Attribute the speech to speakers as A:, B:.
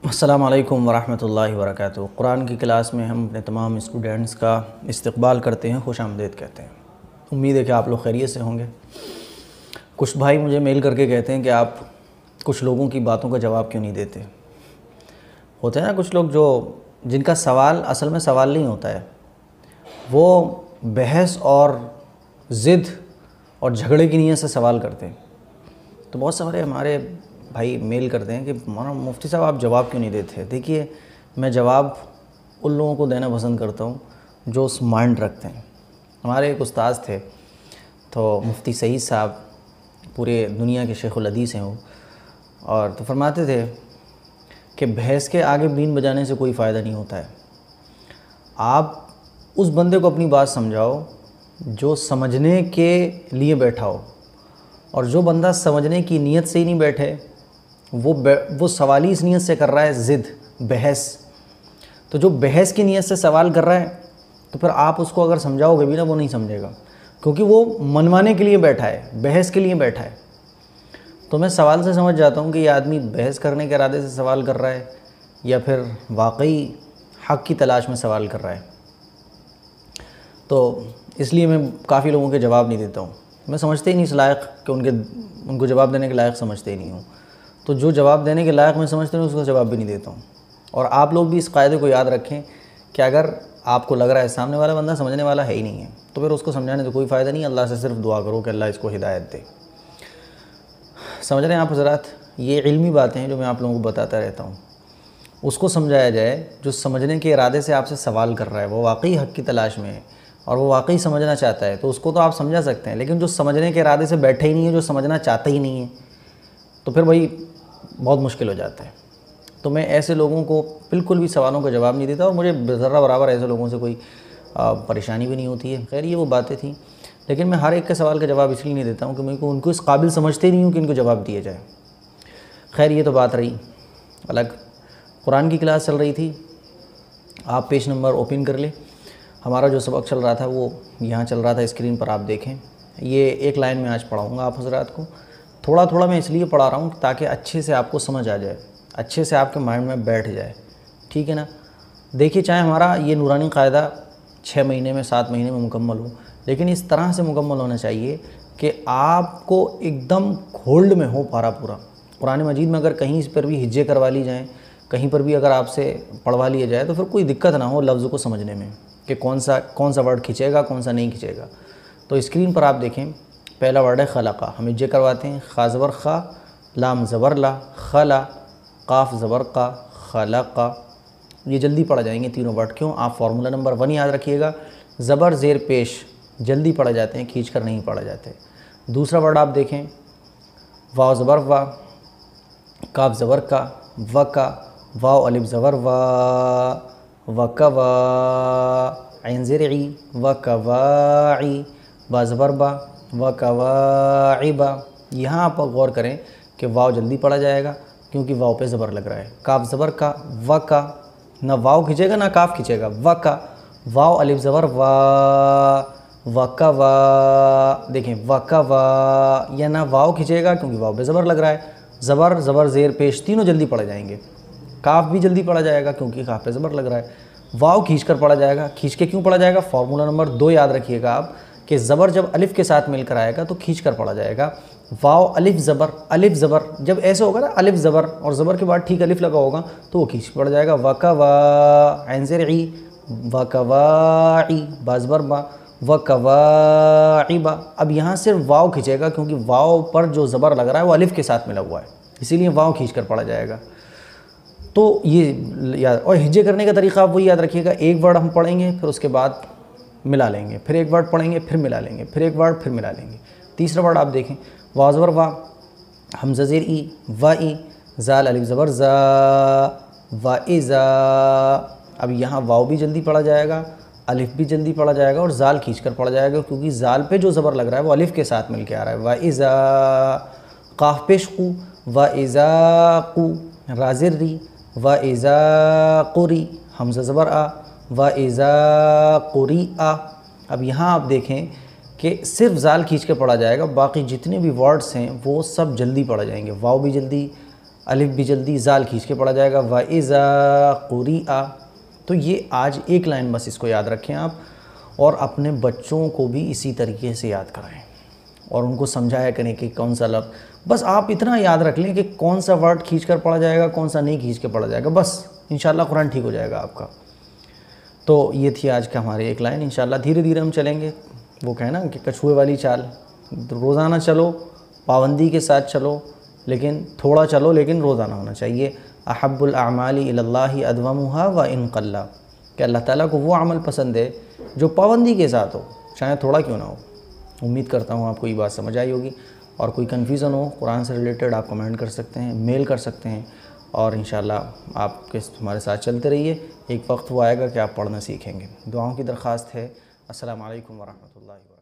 A: अस्सलामु अलैकुम वरहमतुल्लाहि वबरकातुहू। कुरान की क्लास में हम अपने तमाम स्टूडेंट्स का इस्तकबाल करते हैं, खुश आमदीद कहते हैं। उम्मीद है कि आप लोग खैरियत से होंगे। कुछ भाई मुझे मेल करके कहते हैं कि आप कुछ लोगों की बातों का जवाब क्यों नहीं देते। होते हैं ना कुछ लोग जो जिनका सवाल असल में सवाल नहीं होता है, वो बहस और ज़िद और झगड़े की नीयत से सवाल करते हैं। तो बहुत सारे हमारे भाई मेल करते हैं कि मौलाना मुफ्ती साहब आप जवाब क्यों नहीं देते। देखिए, मैं जवाब उन लोगों को देना पसंद करता हूँ जो माइंड रखते हैं। हमारे एक उस्ताद थे, तो मुफ्ती सईद साहब, पूरे दुनिया के शेखुल हदीस हैं वो, और तो फरमाते थे कि भैंस के आगे बीन बजाने से कोई फ़ायदा नहीं होता है। आप उस बंदे को अपनी बात समझाओ जो समझने के लिए बैठा हो, और जो बंदा समझने की नीयत से ही नहीं बैठे, वो सवाल ही इस नीयत से कर रहा है, ज़िद बहस। तो जो बहस की नीयत से सवाल कर रहा है, तो फिर आप उसको अगर समझाओगे भी ना, वो नहीं समझेगा, क्योंकि वो मनवाने के लिए बैठा है, बहस के लिए बैठा है। तो मैं सवाल से समझ जाता हूँ कि ये आदमी बहस करने के इरादे से सवाल कर रहा है या फिर वाकई हक़ की तलाश में सवाल कर रहा है। तो इसलिए मैं काफ़ी लोगों के जवाब नहीं देता हूँ। मैं समझते ही नहीं इस लायक कि उनको जवाब देने के लायक समझते ही नहीं हूँ। तो जो जवाब देने के लायक मैं समझता हूँ उसका जवाब भी नहीं देता हूँ। और आप लोग भी इस कायदे को याद रखें कि अगर आपको लग रहा है सामने वाला बंदा समझने वाला है ही नहीं है, तो फिर उसको समझाने से कोई फ़ायदा नहीं। अल्लाह से सिर्फ दुआ करो कि अल्लाह इसको हिदायत दे। समझ रहे हैं आप हज़रात, ये इल्मी बातें हैं जो मैं आप लोगों को बताता रहता हूँ। उसको समझाया जाए जो समझने के इरादे से आपसे सवाल कर रहा है, वो वाकई हक़ की तलाश में है और वो वाकई समझना चाहता है, तो उसको तो आप समझा सकते हैं। लेकिन जो समझने के इरादे से बैठे ही नहीं है, जो समझना चाहता ही नहीं है, तो फिर वही बहुत मुश्किल हो जाता है। तो मैं ऐसे लोगों को बिल्कुल भी सवालों का जवाब नहीं देता, और मुझे ज़रा बराबर ऐसे लोगों से कोई परेशानी भी नहीं होती है। खैर, ये वो बातें थी, लेकिन मैं हर एक के सवाल का जवाब इसलिए नहीं देता हूँ कि मेरे को उनको इस काबिल समझते ही नहीं हूँ कि इनको जवाब दिया जाए। खैर, ये तो बात रही अलग। कुरान की क्लास चल रही थी, आप पेज नंबर ओपन कर ले। हमारा जो सबक चल रहा था वो यहाँ चल रहा था, स्क्रीन पर आप देखें। ये एक लाइन में आज पढ़ाऊँगा आप हज़रात को। थोड़ा थोड़ा मैं इसलिए पढ़ा रहा हूँ ताकि अच्छे से आपको समझ आ जाए, अच्छे से आपके माइंड में बैठ जाए, ठीक है ना। देखिए, चाहे हमारा ये नूरानी क़ायदा 6 महीने में 7 महीने में मुकम्मल हो, लेकिन इस तरह से मुकम्मल होना चाहिए कि आपको एकदम होल्ड में हो पारा पूरा। कुरान मजीद में अगर कहीं इस पर भी हिज्जे करवा ली जाएँ, कहीं पर भी अगर आपसे पढ़वा लिया जाए, तो फिर कोई दिक्कत ना हो लफ्ज़ को समझने में कि कौन सा वर्ड खींचेगा, कौन सा नहीं खींचेगा। तो स्क्रीन पर आप देखें, पहला वर्ड है खलक़ा। हम हिज्जे करवाते हैं, खा ज़बर खा, लाम ज़बर ला, खला, काफ ज़बर का, खलक़ा। ये जल्दी पढ़ जाएंगे तीनों वर्ड। क्यों? आप फार्मूला नंबर 1 याद रखिएगा, ज़बर ज़ेर पेश जल्दी पढ़े जाते हैं, खींच कर नहीं पढ़े जाते। दूसरा वर्ड आप देखें, वाव ज़बर वा, काफ ज़बर का, व का, वाव अलिफ ज़बर वा, वकवा, ऐन ज़ेर ई, वकवाई, बा ज़बर बा, वकवाइबा। यहाँ आप गौर करें कि वाव जल्दी पढ़ा जाएगा क्योंकि वाव पे ज़बर लग रहा है। काफ ज़बर का, व का, ना वाव खींचेगा ना काफ खींचेगा, व का, वाव अलिफ ज़बर वा, वकवा। देखें, वकवा, या ना वाव खींचेगा क्योंकि वाव पे ज़बर लग रहा है। ज़बर ज़बर ज़ेर पेश तीनों जल्दी पढ़ा जाएंगे। काफ भी जल्दी पढ़ा जाएगा क्योंकि काफ पे ज़बर लग रहा है। वाव खींच कर पढ़ा जाएगा। खींच के क्यों पढ़ा जाएगा? फार्मूला नंबर 2 याद रखिएगा आप कि ज़बर जब अलिफ़ के साथ मिलकर आएगा तो खींच कर पढ़ा जाएगा। वाव अलिफ़ ज़बर जब ऐसे होगा ना, अलिफ़ ज़बर और ज़बर के बाद ठीक अलिफ़ लगा होगा तो वो खींच पढ़ा जाएगा। वकवा, ऐन ज़ेर ई, वकवाई, बा ज़बर बा, वकवाइबा। अब यहाँ सिर्फ वाव खींचेगा क्योंकि वाव पर जो ज़बर लग रहा है वो अलिफ़ के साथ मिला हुआ है, इसीलिए वाव खींच कर पढ़ा जाएगा। तो ये याद, और हिज्जे करने का तरीका आप वही याद रखिएगा। एक वर्ड हम पढ़ेंगे, फिर उसके बाद मिला लेंगे, फिर एक वर्ड पढ़ेंगे, फिर मिला लेंगे, फिर एक वर्ड, फिर मिला लेंगे। तीसरा वर्ड आप देखें, वाव ज़बर वा, हमज़ा ज़ेर ई, वा ई, ज़ाल अलिफ ज़बर ज़ा, वा इज़ा। अब यहाँ वाव भी जल्दी पढ़ा जाएगा, अलिफ भी जल्दी पढ़ा जाएगा और ज़ाल खींच कर पढ़ा जाएगा क्योंकि ज़ाल पे जो ज़बर लग रहा है वो अलिफ के साथ मिल के आ रहा है। वा इज़ा, काफ पेश कू, वा इज़ा कू, राज़िर री, व इज़ा कुरी, हमज़ा ज़बर आ, व इज़ा कुरी आ। अब यहाँ आप देखें कि सिर्फ ज़ाल खींच के पढ़ा जाएगा, बाकी जितने भी वर्ड्स हैं वो सब जल्दी पढ़ा जाएंगे। वाव भी जल्दी, अलिफ भी जल्दी, ज़ाल खींच के पढ़ा जाएगा। व इज़ा कुरिआ, तो ये आज एक लाइन बस इसको याद रखें आप, और अपने बच्चों को भी इसी तरीके से याद कराएं और उनको समझाया करें कि कौन सा लफ्ज़, बस आप इतना याद रख लें कि कौन सा वर्ड खींच कर पढ़ा जाएगा, कौन सा नहीं खींच के पढ़ा जाएगा, बस इंशाअल्लाह कुरान ठीक हो जाएगा आपका। तो ये थी आज का हमारे एक लाइन। इंशाअल्लाह धीरे धीरे हम चलेंगे। वो कहना कि कछुए वाली चाल, रोज़ाना चलो, पाबंदी के साथ चलो, लेकिन थोड़ा चलो, लेकिन रोज़ाना होना चाहिए। अहब्बुल अमाली इलल्लाहि अदवमुहा व इन क़ल्ला, कि अल्लाह ताला को वो अमल पसंद है जो पाबंदी के साथ हो, चाहे थोड़ा क्यों ना हो। उम्मीद करता हूँ आपको ये बात समझ आई होगी, और कोई कन्फ्यूज़न हो कुरान से रिलेटेड आप कमेंट कर सकते हैं, मेल कर सकते हैं, और इंशाअल्लाह आप हमारे साथ चलते रहिए। एक वक्त वो आएगा कि आप पढ़ना सीखेंगे। दुआओं की दरख्वास्त है। अस्सलामु अलैकुम वरहमतुल्लाहि।